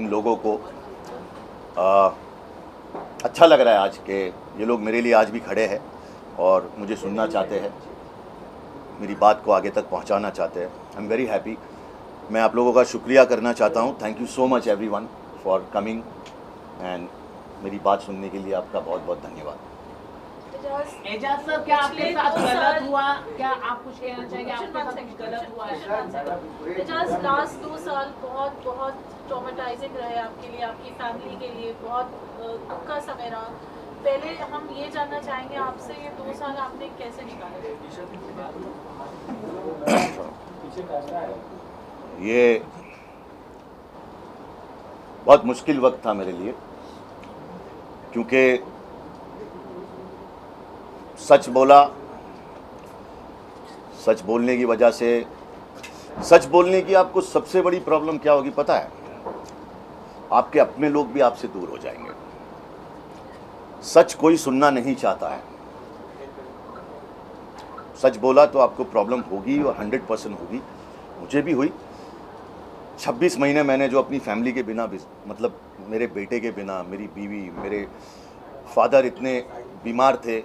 इन लोगों को अच्छा लग रहा है आज के ये लोग मेरे लिए आज भी खड़े हैं और मुझे सुनना चाहते हैं, मेरी बात को आगे तक पहुंचाना चाहते हैं। I am very happy. मैं आप लोगों का शुक्रिया करना चाहता हूं। Thank you so much everyone for coming and मेरी बात सुनने के लिए आपका बहुत बहुत धन्यवाद। एजाज सर, क्या आपके साथ गलत हुआ? क्या आप कुछ कहना चाहेंगे? आपके साथ कुछ गलत हुआ है? एजाज, लास्ट 2 साल बहुत बहुत ट्रॉमेटाइजिंग रहे आपके लिए, आपकी फैमिली के लिए बहुत दुख का समय रहा। पहले हम ये जानना चाहेंगे आपसे, ये 2 साल आपने कैसे निकाले? ये बहुत मुश्किल वक्त था मेरे लिए, क्योंकि सच बोला, सच बोलने की वजह से, सच बोलने की आपको सबसे बड़ी प्रॉब्लम क्या होगी पता है? आपके अपने लोग भी आपसे दूर हो जाएंगे। सच कोई सुनना नहीं चाहता है। सच बोला तो आपको प्रॉब्लम होगी और 100% होगी। मुझे भी हुई। 26 महीने मैंने जो अपनी फैमिली के बिना, मतलब मेरे बेटे के बिना, मेरी बीवी, मेरे फादर इतने बीमार थे,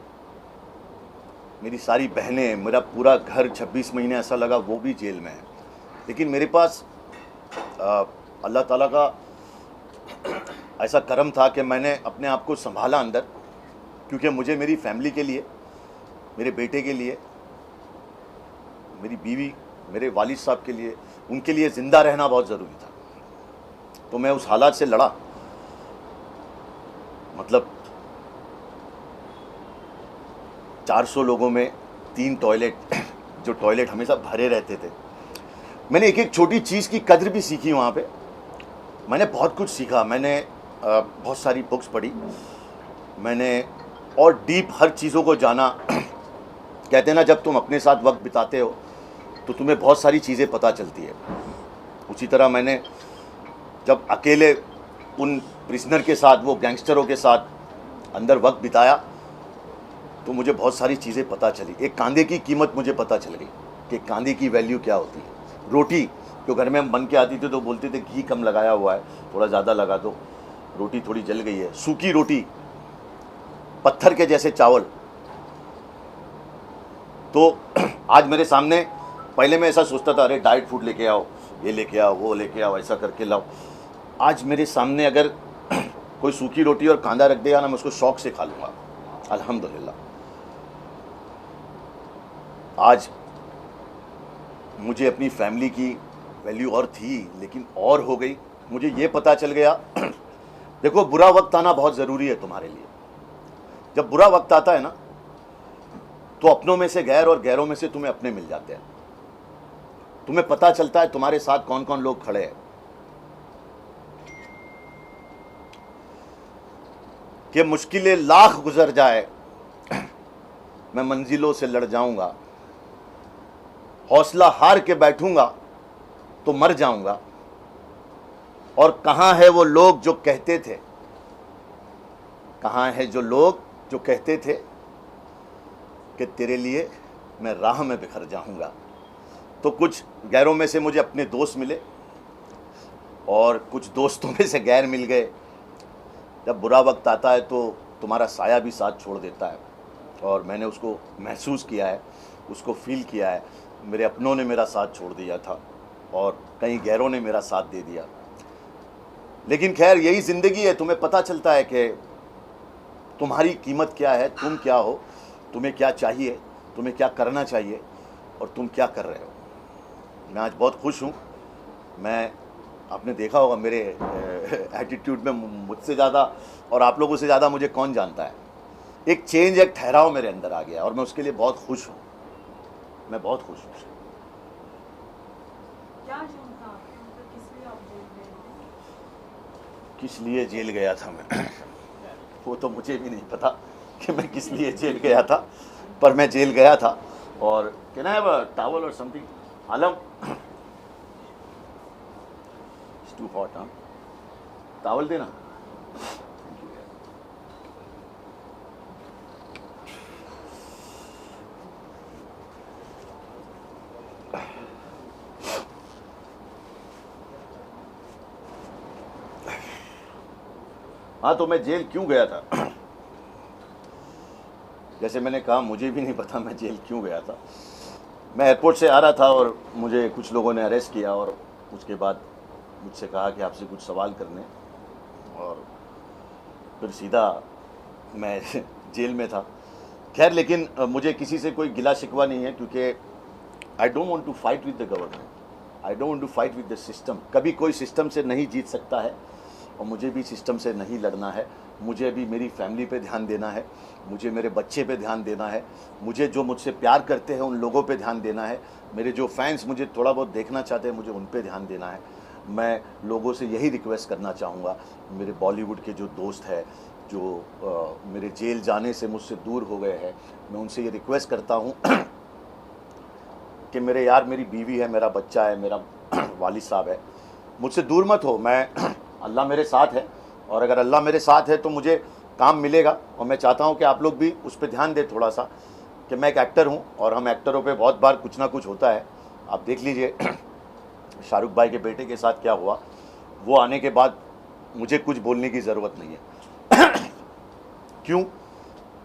मेरी सारी बहनें, मेरा पूरा घर 26 महीने ऐसा लगा वो भी जेल में है। लेकिन मेरे पास अल्लाह ताला का ऐसा करम था कि मैंने अपने आप को संभाला अंदर, क्योंकि मुझे मेरी फैमिली के लिए, मेरे बेटे के लिए, मेरी बीवी, मेरे वालिद साहब के लिए, उनके लिए ज़िंदा रहना बहुत ज़रूरी था। तो मैं उस हालात से लड़ा। मतलब 400 लोगों में 3 टॉयलेट, जो टॉयलेट हमेशा भरे रहते थे। मैंने एक एक छोटी चीज़ की कद्र भी सीखी वहाँ पे। मैंने बहुत कुछ सीखा। मैंने बहुत सारी बुक्स पढ़ी, मैंने और डीप हर चीज़ों को जाना। कहते हैं ना, जब तुम अपने साथ वक्त बिताते हो तो तुम्हें बहुत सारी चीज़ें पता चलती है। उसी तरह मैंने जब अकेले उन प्रिजनर के साथ, वो गैंगस्टरों के साथ अंदर वक्त बिताया तो मुझे बहुत सारी चीज़ें पता चली। एक कांदे की कीमत मुझे पता चल गई कि कांदे की वैल्यू क्या होती है। रोटी जो घर में हम बन के आती थी तो बोलते थे घी कम लगाया हुआ है, थोड़ा ज़्यादा लगा दो, रोटी थोड़ी जल गई है। सूखी रोटी, पत्थर के जैसे चावल। तो आज मेरे सामने, पहले मैं ऐसा सोचता था, अरे डाइट फूड लेके आओ, ये लेके आओ, वो लेके आओ, ऐसा करके लाओ। आज मेरे सामने अगर कोई सूखी रोटी और कांदा रख देगा ना, मैं उसको शौक से खा लूँगा। अल्हम्दुलिल्लाह। आज मुझे अपनी फैमिली की वैल्यू और थी, लेकिन और हो गई। मुझे ये पता चल गया देखो, बुरा वक्त आना बहुत ज़रूरी है तुम्हारे लिए। जब बुरा वक्त आता है ना, तो अपनों में से गैर और गैरों में से तुम्हें अपने मिल जाते हैं। तुम्हें पता चलता है तुम्हारे साथ कौन कौन लोग खड़े हैं। कि मुश्किलें लाख गुजर जाए, मैं मंजिलों से लड़ जाऊंगा। हौसला हार के बैठूंगा तो मर जाऊंगा। और कहाँ है वो लोग जो कहते थे, कहाँ है जो लोग जो कहते थे कि तेरे लिए मैं राह में बिखर जाऊंगा। तो कुछ गैरों में से मुझे अपने दोस्त मिले और कुछ दोस्तों में से गैर मिल गए। जब बुरा वक्त आता है तो तुम्हारा साया भी साथ छोड़ देता है, और मैंने उसको महसूस किया है, उसको फील किया है। मेरे अपनों ने मेरा साथ छोड़ दिया था और कई गैरों ने मेरा साथ दे दिया। लेकिन खैर, यही ज़िंदगी है। तुम्हें पता चलता है कि तुम्हारी कीमत क्या है, तुम क्या हो, तुम्हें क्या चाहिए, तुम्हें क्या करना चाहिए और तुम क्या कर रहे हो। मैं आज बहुत खुश हूँ। मैं, आपने देखा होगा मेरे एटीट्यूड में, मुझसे ज़्यादा और आप लोगों से ज़्यादा मुझे कौन जानता है। एक चेंज, एक ठहराव मेरे अंदर आ गया और मैं उसके लिए बहुत खुश हूँ। मैं बहुत खुश हूँ। क्या जुर्म था आपका? मतलब किस लिए आप जेल गए थे? किस लिए जेल गया था मैं वो तो मुझे भी नहीं पता कि मैं किस लिए जेल गया था, पर मैं जेल गया था। और can I have a towel और something? Alam, it's too hot. हाँ, टॉवल देना। हाँ, तो मैं जेल क्यों गया था जैसे मैंने कहा, मुझे भी नहीं पता मैं जेल क्यों गया था। मैं एयरपोर्ट से आ रहा था और मुझे कुछ लोगों ने अरेस्ट किया और उसके बाद मुझसे कहा कि आपसे कुछ सवाल करने, और फिर सीधा मैं जेल में था। खैर, लेकिन मुझे किसी से कोई गिला शिकवा नहीं है, क्योंकि I don't want to fight with the government, I don't want to fight with the system. कभी कोई सिस्टम से नहीं जीत सकता है और मुझे भी सिस्टम से नहीं लड़ना है। मुझे भी मेरी फैमिली पे ध्यान देना है, मुझे मेरे बच्चे पे ध्यान देना है, मुझे जो मुझसे प्यार करते हैं उन लोगों पे ध्यान देना है, मेरे जो फैंस मुझे थोड़ा बहुत देखना चाहते हैं मुझे उन पे ध्यान देना है। मैं लोगों से यही रिक्वेस्ट करना चाहूँगा, मेरे बॉलीवुड के जो दोस्त हैं जो मेरे जेल जाने से मुझसे दूर हो गए हैं, मैं उनसे ये रिक्वेस्ट करता हूँ कि मेरे यार, मेरी बीवी है, मेरा बच्चा है, मेरा वालिद साहब है, मुझसे दूर मत हो। मैं अल्लाह मेरे साथ है, और अगर अल्लाह मेरे साथ है तो मुझे काम मिलेगा। और मैं चाहता हूँ कि आप लोग भी उस पर ध्यान दें थोड़ा सा, कि मैं एक एक्टर हूँ और हम एक्टरों पे बहुत बार कुछ ना कुछ होता है। आप देख लीजिए शाहरुख भाई के बेटे के साथ क्या हुआ। वो आने के बाद मुझे कुछ बोलने की ज़रूरत नहीं है क्यों?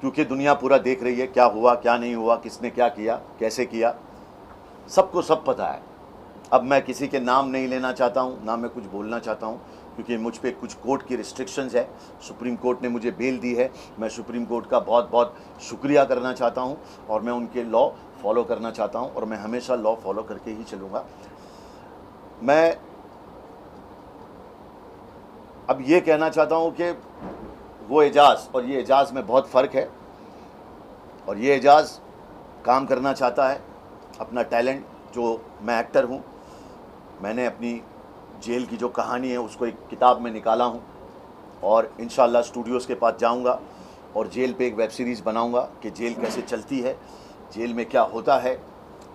क्योंकि दुनिया पूरा देख रही है क्या हुआ, क्या नहीं हुआ, किसने क्या किया, कैसे किया, सबको सब पता है। अब मैं किसी के नाम नहीं लेना चाहता हूँ, ना मैं कुछ बोलना चाहता हूँ, क्योंकि मुझ पे कुछ कोर्ट की रिस्ट्रिक्शंस है। सुप्रीम कोर्ट ने मुझे बेल दी है, मैं सुप्रीम कोर्ट का बहुत बहुत शुक्रिया करना चाहता हूँ, और मैं उनके लॉ फॉलो करना चाहता हूँ, और मैं हमेशा लॉ फॉलो करके ही चलूँगा। मैं अब ये कहना चाहता हूँ कि वो एजाज़ और ये एजाज़ में बहुत फ़र्क है, और ये एजाज़ काम करना चाहता है अपना टैलेंट, जो मैं एक्टर हूँ, मैंने अपनी जेल की जो कहानी है उसको एक किताब में निकाला हूँ, और इंशाल्लाह स्टूडियोज़ के पास जाऊँगा और जेल पे एक वेब सीरीज़ बनाऊँगा कि जेल कैसे चलती है, जेल में क्या होता है,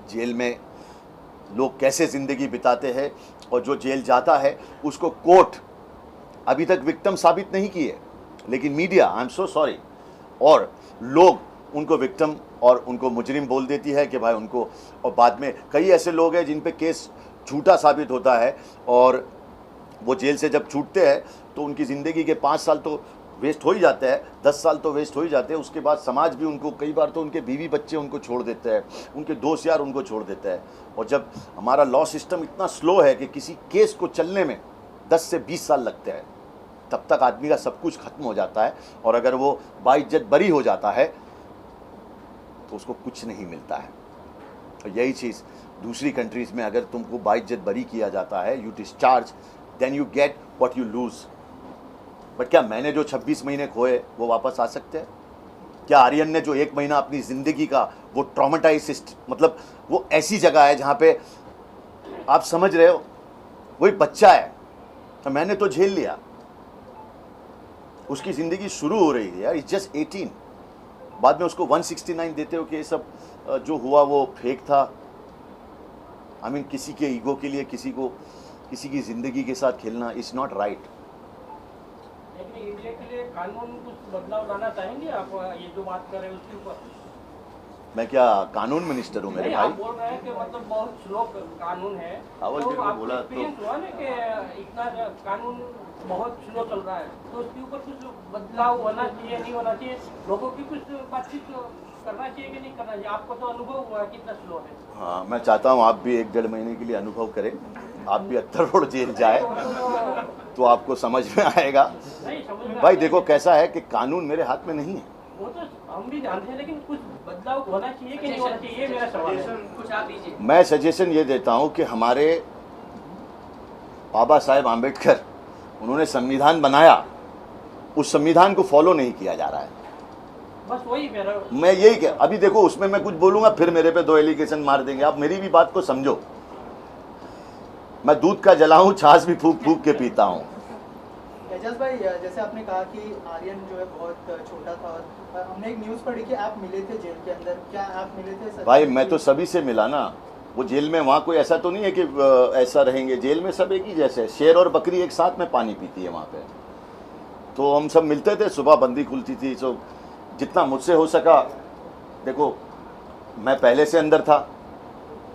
जेल में लोग कैसे ज़िंदगी बिताते हैं, और जो जेल जाता है उसको कोर्ट अभी तक विक्टिम साबित नहीं की है, लेकिन media, I am so sorry, और लोग उनको विक्टिम और उनको मुजरिम बोल देती है कि भाई उनको, और बाद में कई ऐसे लोग हैं जिन पे केस झूठा साबित होता है, और वो जेल से जब छूटते हैं तो उनकी ज़िंदगी के 5 साल तो वेस्ट हो ही जाते हैं, 10 साल तो वेस्ट हो ही जाते हैं। उसके बाद समाज भी उनको, कई बार तो उनके बीवी बच्चे उनको छोड़ देते हैं, उनके दोस्त यार उनको छोड़ देते हैं। और जब हमारा लॉ सिस्टम इतना स्लो है कि किसी केस को चलने में 10 से 20 साल लगते हैं, तब तक आदमी का सब कुछ खत्म हो जाता है, और अगर वो बाइज्जत बरी हो जाता है तो उसको कुछ नहीं मिलता है। और यही चीज़ दूसरी कंट्रीज़ में, अगर तुमको बाइज्जत बरी किया जाता है, you discharge, then you get what you lose. But क्या मैंने जो 26 महीने खोए वो वापस आ सकते हैं? क्या आर्यन ने जो 1 महीना अपनी ज़िंदगी का वो ट्रॉमेटाइज, मतलब वो ऐसी जगह है जहाँ पे आप समझ रहे हो वही बच्चा है, तो मैंने तो झेल लिया, उसकी ज़िंदगी शुरू हो रही है यार, इट्स जस्ट 18, बाद में उसको 169 देते हो कि ये सब जो हुआ वो फेक था। आई मीन, किसी के ईगो के लिए किसी की ज़िंदगी के साथ खेलना इज़ नॉट राइट। लेकिन इंडिया के लिए कानून कुछ बदलाव लाना चाहेंगे आप, ये जो बात कर रहे हैं उसके ऊपर? मैं क्या कानून मिनिस्टर हूँ मेरे नहीं, भाई? आप बोल रहे हैं कि मतलब बहुत स्लो कानून है, अवल तो जी को आपको बोला तो एक्सपीरियंस हुआ ना कि इतना कानून बहुत स्लो चल रहा है, तो उसके ऊपर कुछ बदलाव होना चाहिए, नहीं होना चाहिए, लोगों की कुछ बातचीत करना चाहिए कि नहीं करना चाहिए? आपको तो अनुभव हुआ है कितना स्लो है। हाँ, मैं चाहता हूँ आप भी 1-1.5 महीने के लिए अनुभव करें, आप भी 78 रोड जेल जाए तो आपको समझ में आएगा। नहीं समझ में भाई देखो कैसा है कि कानून मेरे हाथ में नहीं है, वो तो हम भी जानते हैं, लेकिन कुछ बदलाव होना चाहिए कि नहीं होना चाहिए, ये मेरा सवाल है। कुछ आप दीजिए। मैं सजेशन ये देता हूँ कि हमारे बाबा साहेब आम्बेडकर, उन्होंने संविधान बनाया, उस संविधान को फॉलो नहीं किया जा रहा है। बस वही मेरा, मैं यही कह, अभी देखो उसमें मैं कुछ बोलूंगा फिर मेरे पे 2 एलिगेशन मार देंगे। आप मेरी भी बात को समझो, मैं दूध का जला हूँ, छाछ भी फूक फूक के पीता हूँ। एजाज भाई, जैसे आपने कहा कि आर्यन जो है बहुत छोटा था, और हमने एक न्यूज़ पढ़ी कि आप मिले थे जेल के अंदर, क्या आप मिले थे? भाई मैं तो सभी से मिला ना, वो जेल में वहाँ कोई ऐसा तो नहीं है कि ऐसा रहेंगे, जेल में सब एक ही जैसे, शेर और बकरी एक साथ में पानी पीती है वहाँ पे। तो हम सब मिलते थे, सुबह बंदी खुलती थी, तो जितना मुझसे हो सका, देखो मैं पहले से अंदर था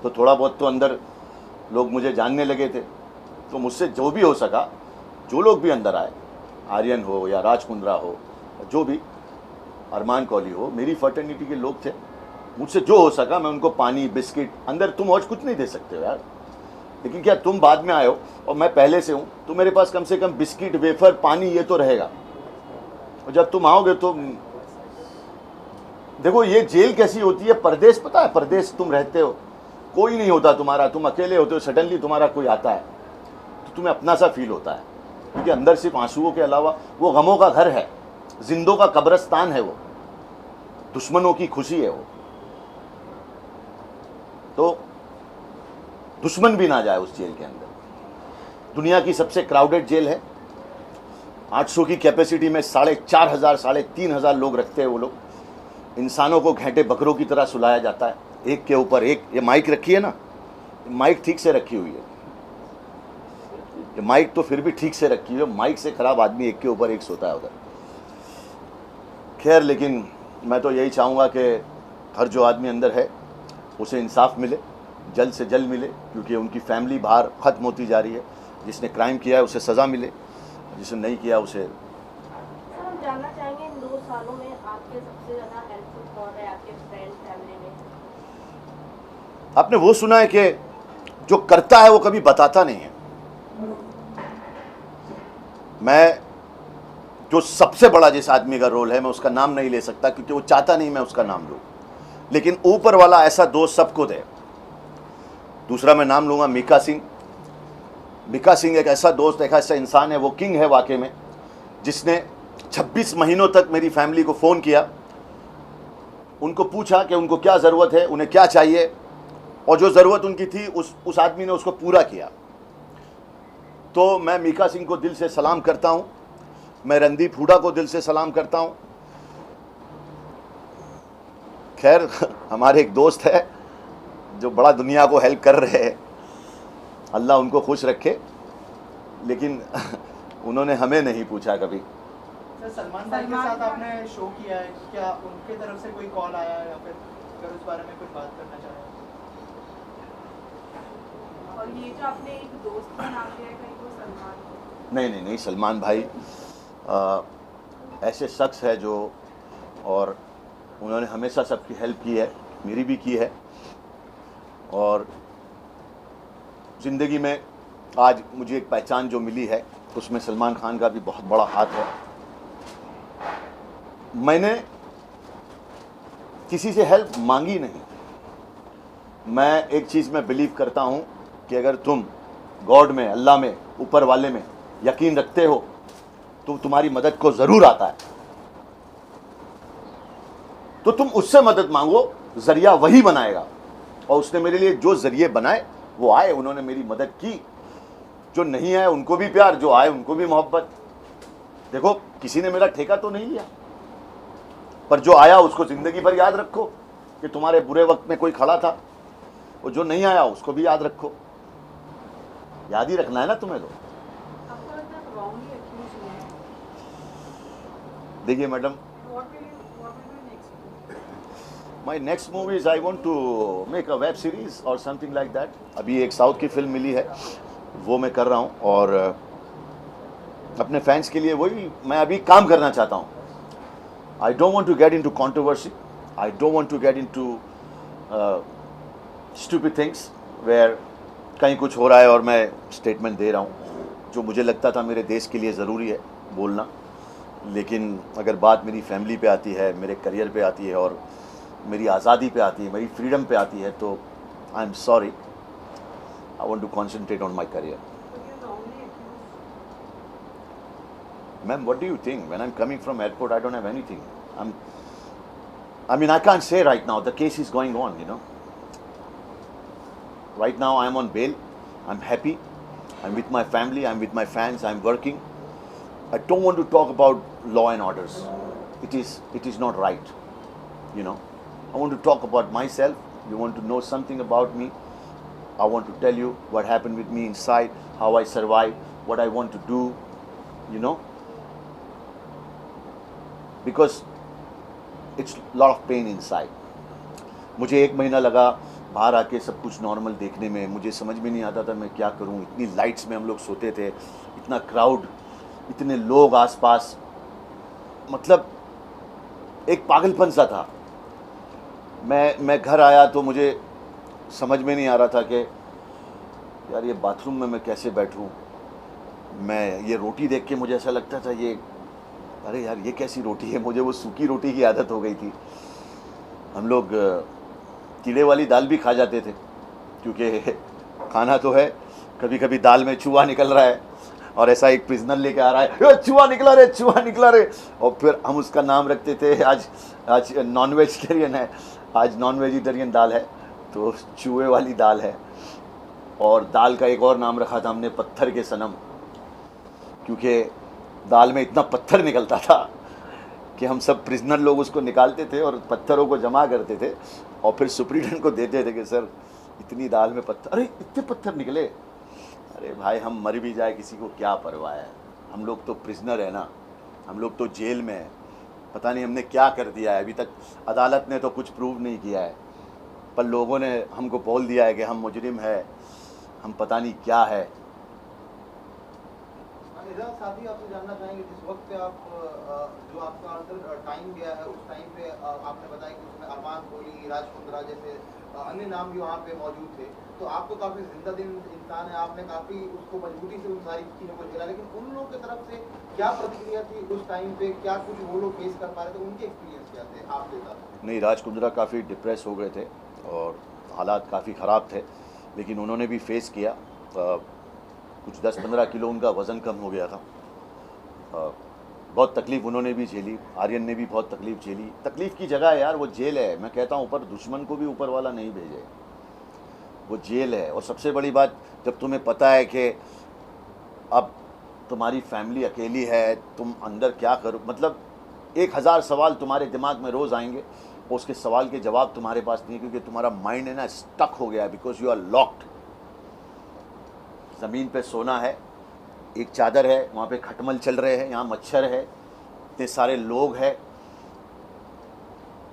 तो थोड़ा बहुत तो अंदर लोग मुझे जानने लगे थे, तो मुझसे जो भी हो सका, जो लोग भी अंदर आए, आर्यन हो या राज कुंद्रा हो, जो भी, अरमान कौली हो, मेरी फर्टर्निटी के लोग थे। मुझसे जो हो सका मैं उनको पानी, बिस्किट, अंदर तुम और कुछ नहीं दे सकते हो यार, लेकिन क्या तुम बाद में आए हो और मैं पहले से हूँ, तो मेरे पास कम से कम बिस्किट, वेफर, पानी ये तो रहेगा। और जब तुम आओगे तो देखो ये जेल कैसी होती है, परदेश, पता है परदेश तुम रहते हो, कोई नहीं होता तुम्हारा, तुम अकेले होते हो, सडनली तुम्हारा कोई आता है तो तुम्हें अपना सा फील होता है, क्योंकि अंदर सिर्फ आंसुओं के अलावा वो गमों का घर है, जिंदों का कब्रिस्तान है, वो दुश्मनों की खुशी है वो। तो दुश्मन भी ना जाए उस जेल के अंदर। दुनिया की सबसे क्राउडेड जेल है, 800 की कैपेसिटी में 4,500 3,500 लोग रखते हैं वो लोग। इंसानों को घेंटे बकरों की तरह सुलाया जाता है, एक के ऊपर एक। ये माइक रखी है ना, माइक ठीक से रखी हुई है, ये माइक तो फिर भी ठीक से रखी है, माइक से खराब आदमी एक के ऊपर एक सोता है उधर। खैर, लेकिन मैं तो यही चाहूँगा कि हर जो आदमी अंदर है उसे इंसाफ मिले, जल्द से जल्द मिले, क्योंकि उनकी फैमिली बाहर ख़त्म होती जा रही है। जिसने क्राइम किया है उसे सज़ा मिले, जिसने नहीं किया उसे। सर, हम जानना चाहेंगे इन 2 सालों में आपके सबसे ज़्यादा हेल्पफुल कौन है आपके फ्रेंड फैमिली में? आपने वो सुना है कि जो करता है वो कभी बताता नहीं है। मैं जो सबसे बड़ा जिस आदमी का रोल है, मैं उसका नाम नहीं ले सकता क्योंकि वो चाहता नहीं मैं उसका नाम लूँ, लेकिन ऊपर वाला ऐसा दोस्त सबको दे। दूसरा मैं नाम लूँगा मीका सिंह। मीका सिंह एक ऐसा दोस्त, एक ऐसा इंसान है, वो किंग है वाकई में, जिसने 26 महीनों तक मेरी फैमिली को फ़ोन किया, उनको पूछा कि उनको क्या ज़रूरत है, उन्हें क्या चाहिए, और जो ज़रूरत उनकी थी उस आदमी ने उसको पूरा किया। तो मैं मीका सिंह को दिल से सलाम करता हूँ, मैं रणदीप हुडा को दिल से सलाम करता हूँ। खैर, हमारे एक दोस्त है जो बड़ा दुनिया को हेल्प कर रहे हैं, अल्लाह उनको खुश रखे, लेकिन उन्होंने हमें नहीं पूछा कभी। सर, सलमान भाई के साथ आपने शो किया है, क्या उनके तरफ से कोई कॉल आया है या फिर अगर उस बारे में कुछ बात करना चाहें? और ये जो आपने एक दोस्त का नाम लिया है, कहीं वो सलमान? नहीं, सलमान भाई ऐसे शख्स है जो, और उन्होंने हमेशा सबकी हेल्प की है, मेरी भी की है, और ज़िंदगी में आज मुझे एक पहचान जो मिली है उसमें सलमान खान का भी बहुत बड़ा हाथ है। मैंने किसी से हेल्प मांगी नहीं। मैं एक चीज़ में बिलीव करता हूँ कि अगर तुम गॉड में, अल्लाह में, ऊपर वाले में यकीन रखते हो तो तुम्हारी मदद को ज़रूर आता है, तो तुम उससे मदद मांगो, ज़रिया वही बनाएगा। और उसने मेरे लिए जो ज़रिए बनाए वो आए, उन्होंने मेरी मदद की। जो नहीं आए उनको भी प्यार, जो आए उनको भी मोहब्बत। देखो, किसी ने मेरा ठेका तो नहीं लिया, पर जो आया उसको ज़िंदगी भर याद रखो कि तुम्हारे बुरे वक्त में कोई खड़ा था, और जो नहीं आया उसको भी याद रखो। याद ही रखना है ना तुम्हें। तो आपको लगता है रॉन्गली एक्यूज हुए हैं? देखिए madam, What will you next? My next movies I want to make a web series और समथिंग लाइक दैट। अभी एक साउथ की फिल्म मिली है, वो मैं कर रहा हूँ, और अपने फैंस के लिए वही मैं अभी काम करना चाहता हूँ। I don't want to get into controversy, I don't want to get into stupid things where कहीं कुछ हो रहा है और मैं स्टेटमेंट दे रहा हूँ। जो मुझे लगता था मेरे देश के लिए ज़रूरी है बोलना, लेकिन अगर बात मेरी फैमिली पे आती है, मेरे करियर पे आती है, और मेरी आज़ादी पे आती है, मेरी फ्रीडम पे आती है, तो I am sorry, I want to concentrate on my career. But you're wrongly accused. Ma'am, what do you think? When I'm coming from airport, I don't have anything. I can't say right now. The case is going on, you know. Right now, I'm on bail. I'm happy. I'm with my family. I'm with my fans. I'm working. I don't want to talk about law and orders. It is not right, you know. I want to talk about myself. You want to know something about me. I want to tell you what happened with me inside, how I survived, what I want to do, you know. Because it's a lot of pain inside. मुझे 1 महीना लगा बाहर आके सब कुछ normal देखने में। मुझे समझ में नहीं आता था मैं क्या करूं। इतनी लाइट्स में हम लोग सोते थे, इतना क्राउड, इतने लोग आसपास, मतलब एक पागलपन सा था। मैं घर आया तो मुझे समझ में नहीं आ रहा था कि यार ये बाथरूम में मैं कैसे बैठूं। मैं ये रोटी देख के मुझे ऐसा लगता था ये, अरे यार ये कैसी रोटी है। मुझे वो सूखी रोटी की आदत हो गई थी। हम लोग कीड़े वाली दाल भी खा जाते थे, क्योंकि खाना तो है, कभी कभी दाल में चूहा निकल रहा है और ऐसा एक प्रिजनर लेके आ रहा है, चूहा निकला रे, चूहा निकला रे, और फिर हम उसका नाम रखते थे आज नॉन वेजिटेरियन है, आज नॉन वेजिटेरियन दाल है, तो चूहे वाली दाल है। और दाल का एक और नाम रखा था हमने, पत्थर के सनम, क्योंकि दाल में इतना पत्थर निकलता था कि हम सब प्रिजनर लोग उसको निकालते थे और पत्थरों को जमा करते थे और फिर सुप्रीटेंडेंट को देते थे कि सर इतनी दाल में पत्थर, अरे इतने पत्थर निकले। अरे भाई हम मर भी जाए किसी को क्या परवाह है, हम लोग तो प्रिजनर है ना, हम लोग तो जेल में है। पता नहीं हमने क्या कर दिया है, अभी तक अदालत ने तो कुछ प्रूव नहीं किया है, पर लोगों ने हमको बोल दिया है कि हम मुजरिम है, हम पता नहीं क्या है। साथ ही आपसे जानना चाहेंगे, जिस वक्त पे आप जो आपका अंदर टाइम गया है, उस टाइम पे आपने बताया कि उसमें अरमान कोहली, राज कुंद्रा जैसे अन्य नाम भी वहाँ पे मौजूद थे, तो आप तो काफ़ी जिंदा दिल इंसान है, आपने काफ़ी उसको मजबूती से उन सारी चीज़ों को झेला, लेकिन उन लोगों की तरफ से क्या प्रतिक्रिया थी उस टाइम पे, क्या कुछ वो लोग फेस कर पा रहे थे, उनके एक्सपीरियंस क्या थे आपके साथ? नहीं, राज कुंद्रा काफ़ी डिप्रेस हो गए थे और हालात काफ़ी ख़राब थे, लेकिन उन्होंने भी फेस किया। कुछ 10-15 किलो उनका वज़न कम हो गया था। बहुत तकलीफ़ उन्होंने भी झेली, आर्यन ने भी बहुत तकलीफ़ झेली। तकलीफ़ की जगह है यार, वो जेल है। मैं कहता हूँ ऊपर दुश्मन को भी ऊपर वाला नहीं भेजे, वो जेल है। और सबसे बड़ी बात, जब तुम्हें पता है कि अब तुम्हारी फैमिली अकेली है, तुम अंदर क्या करो, मतलब 1000 सवाल तुम्हारे दिमाग में रोज़ आएंगे और उसके सवाल के जवाब तुम्हारे पास नहीं है, क्योंकि तुम्हारा माइंड है ना स्टक हो गया है, बिकॉज यू आर लॉक्ड। ज़मीन पे सोना है, एक चादर है, वहाँ पे खटमल चल रहे हैं, यहाँ मच्छर है, इतने सारे लोग हैं,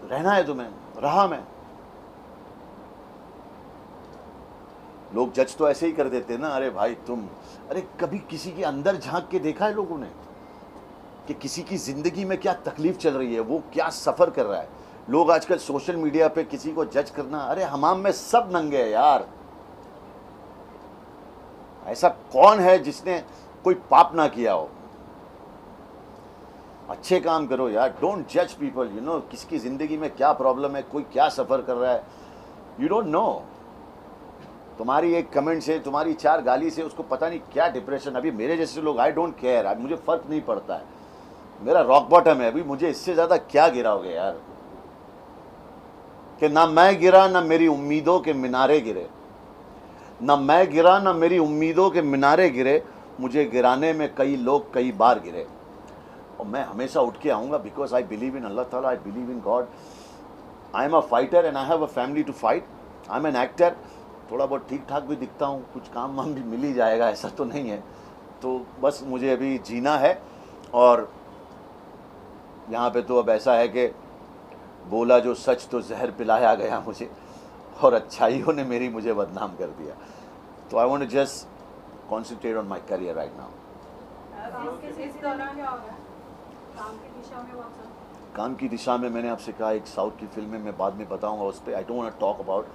रहना है तुम्हें, रहा मैं। लोग जज तो ऐसे ही कर देते ना, अरे भाई तुम, अरे कभी किसी के अंदर झांक के देखा है लोगों ने कि किसी की ज़िंदगी में क्या तकलीफ़ चल रही है, वो क्या सफ़र कर रहा है। लोग आजकल सोशल मीडिया पे किसी को जज करना, अरे हमाम में सब नंगे हैं यार। ऐसा कौन है जिसने कोई पाप ना किया हो। अच्छे काम करो यार, डोंट जज पीपल। यू नो किसकी ज़िंदगी में क्या प्रॉब्लम है, कोई क्या सफ़र कर रहा है, यू डोंट नो। तुम्हारी एक कमेंट से, तुम्हारी 4 गाली से उसको पता नहीं क्या डिप्रेशन। अभी मेरे जैसे लोग, आई डोंट केयर, अब मुझे फ़र्क नहीं पड़ता है, मेरा रॉक बॉटम है। अभी मुझे इससे ज़्यादा क्या गिराओगे यार, कि ना मैं गिरा ना मेरी उम्मीदों के मीनारे गिरे, ना मैं गिरा ना मेरी उम्मीदों के मीनारे गिरे, मुझे गिराने में कई लोग कई बार गिरे। और मैं हमेशा उठ के आऊँगा, because I believe in Allah ताला, I believe in God. I am a fighter and I have a family to fight. I am an actor, थोड़ा बहुत ठीक ठाक भी दिखता हूँ, कुछ काम वाम भी मिल ही जाएगा, ऐसा तो नहीं है। तो बस मुझे अभी जीना है। और यहाँ पे तो अब ऐसा है कि बोला जो सच तो जहर पिलाया गया मुझे, और अच्छाइयों ने मेरी मुझे बदनाम कर दिया। तो I want to just concentrate on my career right now. काम की दिशा में मैंने आपसे कहा, एक साउथ की फिल्म है, मैं बाद में बताऊंगा उस पर। I don't want to talk about,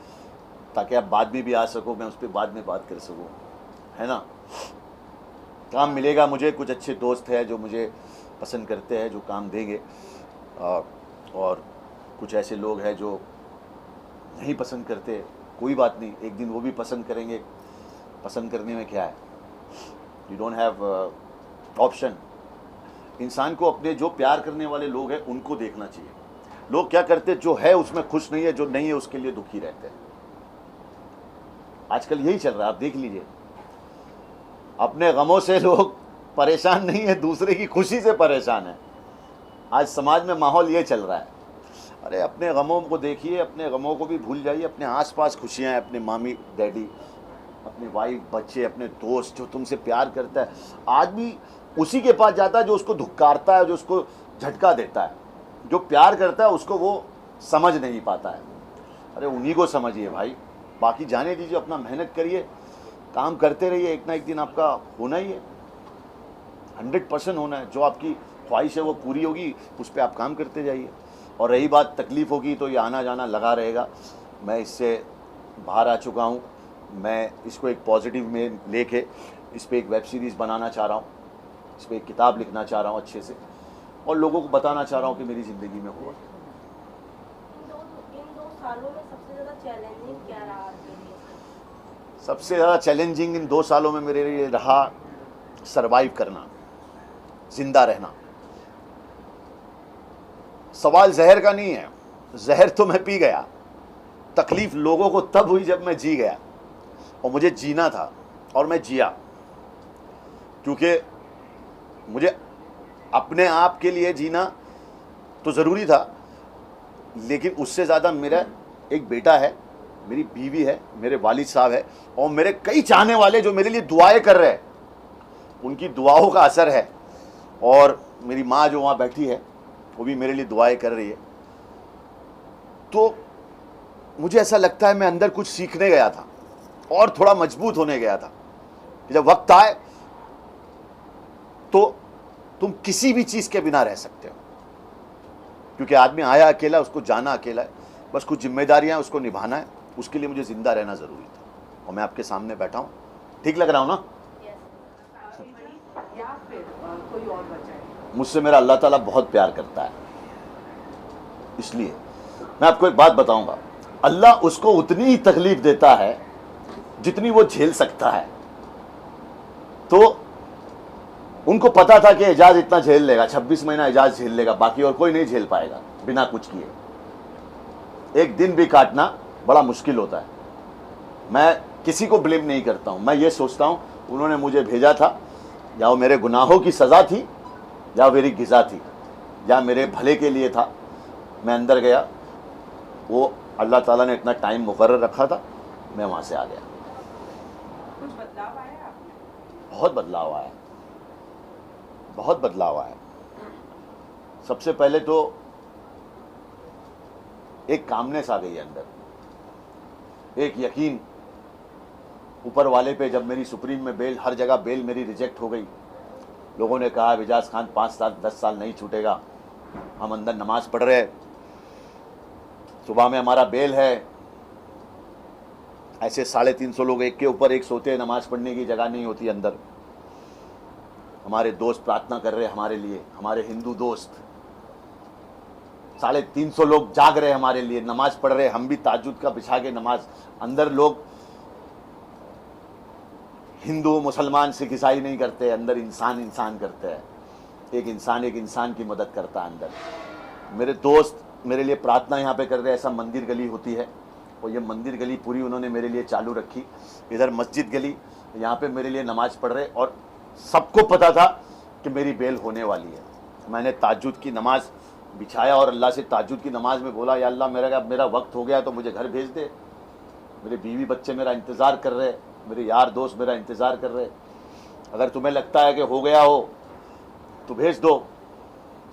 ताकि आप बाद में भी आ सको, मैं उस पर बाद में बात कर सकूँ, है ना। काम मिलेगा मुझे, कुछ अच्छे दोस्त हैं जो मुझे पसंद करते हैं, जो काम देंगे, और कुछ ऐसे लोग हैं जो नहीं पसंद करते, कोई बात नहीं, एक दिन वो भी पसंद करेंगे। पसंद करने में क्या है, यू डोंट हैव ऑप्शन। इंसान को अपने जो प्यार करने वाले लोग हैं उनको देखना चाहिए। लोग क्या करते, जो है उसमें खुश नहीं है, जो नहीं है उसके लिए दुखी रहते हैं। आजकल यही चल रहा है, आप देख लीजिए। अपने गमों से लोग परेशान नहीं है, दूसरे की खुशी से परेशान है। आज समाज में माहौल ये चल रहा है। अरे अपने गमों को देखिए, अपने गमों को भी भूल जाइए, अपने आसपास खुशियाँ हैं, अपने मामी डैडी, अपने वाइफ, बच्चे, अपने दोस्त, जो तुमसे प्यार करता है। आदमी उसी के पास जाता है जो उसको धुक्कारता है, जो उसको झटका देता है। जो प्यार करता है उसको वो समझ नहीं पाता है। अरे उन्हीं को समझिए भाई, बाकी जाने दीजिए, अपना मेहनत करिए, काम करते रहिए, एक ना एक दिन आपका होना ही है 100% होना है। जो आपकी ख्वाहिश है वो पूरी होगी, उस पर आप काम करते जाइए। और रही बात तकलीफ़ होगी तो ये आना जाना लगा रहेगा। मैं इससे बाहर आ चुका हूँ। मैं इसको एक पॉजिटिव में लेके इस पर एक वेब सीरीज़ बनाना चाह रहा हूँ, इस पर एक किताब लिखना चाह रहा हूँ अच्छे से, और लोगों को बताना चाह रहा हूँ कि मेरी ज़िंदगी में हुआ। इन दो सालों में सबसे ज़्यादा चैलेंजिंग क्या रहा आपके लिए? सबसे ज़्यादा चैलेंजिंग इन 2 सालों में मेरे लिए रहा सरवाइव करना, ज़िंदा रहना। सवाल जहर का नहीं है, जहर तो मैं पी गया, तकलीफ़ लोगों को तब हुई जब मैं जी गया, और मुझे जीना था और मैं जिया। क्योंकि मुझे अपने आप के लिए जीना तो ज़रूरी था, लेकिन उससे ज़्यादा मेरा एक बेटा है, मेरी बीवी है, मेरे वालिद साहब है, और मेरे कई चाहने वाले जो मेरे लिए दुआएं कर रहे हैं, उनकी दुआओं का असर है। और मेरी माँ जो वहाँ बैठी है वो भी मेरे लिए दुआएं कर रही है। तो मुझे ऐसा लगता है मैं अंदर कुछ सीखने गया था और थोड़ा मजबूत होने गया था कि जब वक्त आए तो तुम किसी भी चीज़ के बिना रह सकते हो। क्योंकि आदमी आया अकेला, उसको जाना अकेला है, बस कुछ जिम्मेदारियां हैं, उसको निभाना है। उसके लिए मुझे ज़िंदा रहना ज़रूरी था, और मैं आपके सामने बैठा हूँ। ठीक लग रहा हूँ ना? या फिर कोई और बचा है? मुझसे मेरा अल्लाह ताला बहुत प्यार करता है, इसलिए मैं आपको एक बात बताऊंगा, अल्लाह उसको उतनी ही तकलीफ देता है जितनी वो झेल सकता है। तो उनको पता था कि एजाज इतना झेल लेगा, 26 महीना एजाज झेल लेगा, बाकी और कोई नहीं झेल पाएगा बिना कुछ किए। एक दिन भी काटना बड़ा मुश्किल होता है। मैं किसी को ब्लेम नहीं करता हूँ, मैं ये सोचता हूँ उन्होंने मुझे भेजा था, या वो मेरे गुनाहों की सज़ा थी, या मेरी गिज़ा थी, या मेरे भले के लिए था। मैं अंदर गया, वो अल्लाह ताला ने इतना टाइम मुकर्रर रखा था, मैं वहाँ से आ गया। कुछ बदलाव आया आप में? बहुत बदलाव आया, बहुत बदलाव आया। सबसे पहले तो एक कामनेस आ गई अंदर, एक यकीन ऊपर वाले पे। जब मेरी सुप्रीम में बेल, हर जगह बेल मेरी रिजेक्ट हो गई, लोगों ने कहा एजाज खान 5 साल 10 साल नहीं छूटेगा। हम अंदर नमाज पढ़ रहे, सुबह में हमारा बेल है, ऐसे 350 लोग एक के ऊपर एक सोते हैं, नमाज पढ़ने की जगह नहीं होती अंदर। हमारे दोस्त प्रार्थना कर रहे हैं हमारे लिए, हमारे हिंदू दोस्त 350 लोग जाग रहे हैं हमारे लिए, नमाज पढ़ रहे हैं, हम भी ताज्जुद का बिछा के नमाज। अंदर लोग हिंदू मुसलमान सिख ईसाई नहीं करते, अंदर इंसान इंसान करते हैं। एक इंसान की मदद करता है अंदर। मेरे दोस्त मेरे लिए प्रार्थना यहाँ पे कर रहे हैं। ऐसा मंदिर गली होती है, और ये मंदिर गली पूरी उन्होंने मेरे लिए चालू रखी। इधर मस्जिद गली, यहाँ पे मेरे लिए नमाज पढ़ रहे, और सबको पता था कि मेरी बेल होने वाली है। मैंने ताज्जुद की नमाज बिछाया और अल्लाह से ताज्जुद की नमाज में बोला, या अल्लाह मेरा वक्त हो गया तो मुझे घर भेज दे। मेरे बीवी बच्चे मेरा इंतज़ार कर रहे, मेरे यार दोस्त मेरा इंतज़ार कर रहे। अगर तुम्हें लगता है कि हो गया हो तो भेज दो।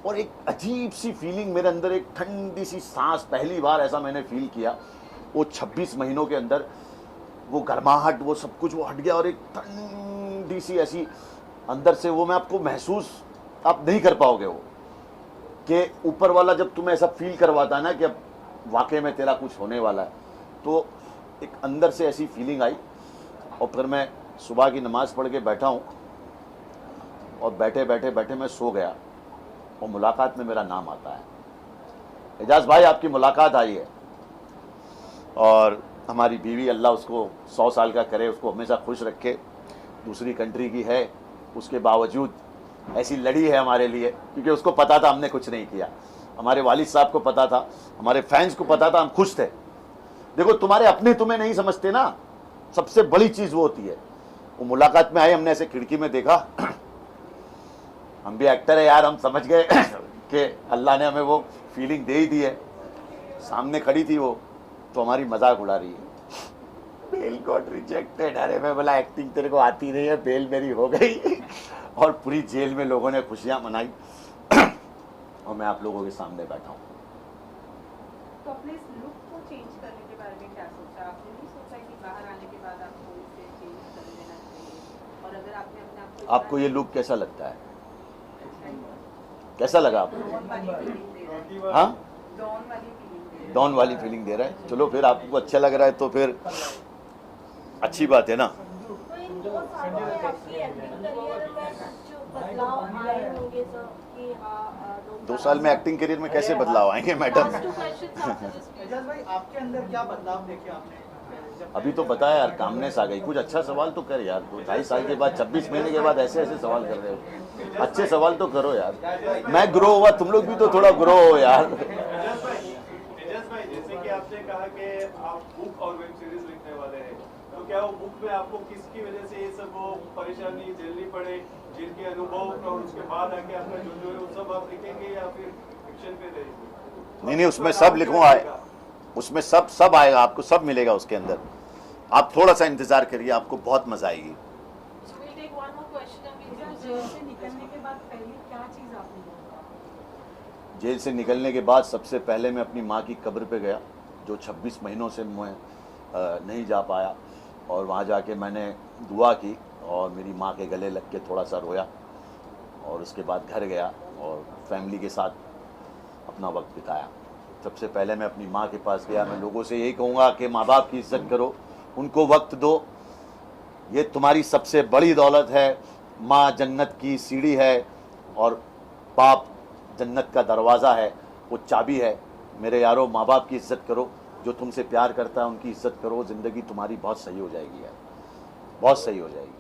और एक अजीब सी फीलिंग मेरे अंदर, एक ठंडी सी सांस, पहली बार ऐसा मैंने फील किया। वो 26 महीनों के अंदर वो गर्माहट, वो सब कुछ वो हट गया, और एक ठंडी सी ऐसी अंदर से, वो मैं आपको महसूस आप नहीं कर पाओगे। वो कि ऊपर वाला जब तुम्हें ऐसा फील करवाता है ना कि अब वाकई में तेरा कुछ होने वाला है, तो एक अंदर से ऐसी फीलिंग आई। और फिर मैं सुबह की नमाज़ पढ़ के बैठा हूँ, और बैठे बैठे बैठे मैं सो गया, और मुलाकात में मेरा नाम आता है, एजाज भाई आपकी मुलाकात आई है। और हमारी बीवी, अल्लाह उसको 100 साल का करे, उसको हमेशा खुश रखे। दूसरी कंट्री की है, उसके बावजूद ऐसी लड़ी है हमारे लिए, क्योंकि उसको पता था हमने कुछ नहीं किया। हमारे वालिद साहब को पता था, हमारे फैंस को पता था, हम खुश थे। देखो तुम्हारे अपने तुम्हें नहीं समझते ना, सबसे बड़ी चीज़ वो होती है। वो मुलाकात में आए, हमने ऐसे खिड़की में देखा, हम भी एक्टर है यार, हम समझ गए कि अल्लाह ने हमें वो फीलिंग दे ही दी है। सामने खड़ी थी वो, तो हमारी मजाक उड़ा रही है, बेल गॉट रिजेक्टेड। अरे मैं बोला एक्टिंग तेरे को आती नहीं है, बेल मेरी हो गई। और पूरी जेल में लोगों ने खुशियां मनाई, और मैं आप लोगों के सामने बैठा हूँ। तो अपने इस लुक को चेंज करने के बारे में क्या सोचा? आपने नहीं सोचा कि बाहर आने के बाद आपको इसे चेंज कर लेना चाहिए? और अगर आपने अपने आप को आपको ये लुक कैसा लगता है? कैसा लगा आपको? हाँ, डॉन वाली फीलिंग दे रहा है। चलो फिर आपको अच्छा लग रहा है तो फिर अच्छी बात है ना। तो इन 2 सालों में आपकी एक्टिंग करियर में कुछ बदलाव आए होंगे सर कि हाँ 2 साल में एक्टिंग करियर में कैसे बदलाव आएंगे madam? Last 2 questions after this, please. Ejaz भाई आपके अंदर क्या बदलाव देखे आपने जब अभी तो बताया यार, कामनेस आ गई। कुछ अच्छा सवाल तो कर यार, 2.5 साल के बाद 26 महीने के बाद ऐसे ऐसे सवाल कर रहे हो, अच्छे सवाल तो करो यार। मैं ग्रो हुआ, तुम लोग भी तो थोड़ा ग्रो हो यार। एजाज भाई जैसे कि आपने कहा कि आप बुक और वेब सीरीज लिखने वाले हैं, तो क्या वो बुक में आपको किसकी वजह से ये सब वो परेशानी झेलनी पड़े, जिनके अनुभव और उसके बाद आके आपका जो है वो सब आप लिखेंगे या फिर फिक्शन पे रहेंगे? नहीं, उसमें सब लिखूंगा, उसमें सब आएगा, आपको सब मिलेगा उसके अंदर। आप थोड़ा सा इंतजार करिए, आपको बहुत मजा आएगी। So we'll take one more question and we'll close jail it. से निकलने के बाद पहली क्या चीज आपने की? जेल से निकलने के बाद सबसे पहले मैं अपनी माँ की कब्र पे गया, जो 26 महीनों से मैं नहीं जा पाया, और वहाँ जाके मैंने दुआ की और मेरी माँ के गले लग के थोड़ा सा रोया, और उसके बाद घर गया और फैमिली के साथ अपना वक्त बिताया। सबसे पहले मैं अपनी माँ के पास गया। मैं लोगों से यही कहूँगा कि माँ बाप की इज्जत करो, उनको वक्त दो, ये तुम्हारी सबसे बड़ी दौलत है। माँ जन्नत की सीढ़ी है और बाप जन्नत का दरवाज़ा है, वो चाबी है। मेरे यारों, माँ बाप की इज्जत करो, जो तुमसे प्यार करता है उनकी इज्जत करो, ज़िंदगी तुम्हारी बहुत सही हो जाएगी यार, बहुत सही हो जाएगी।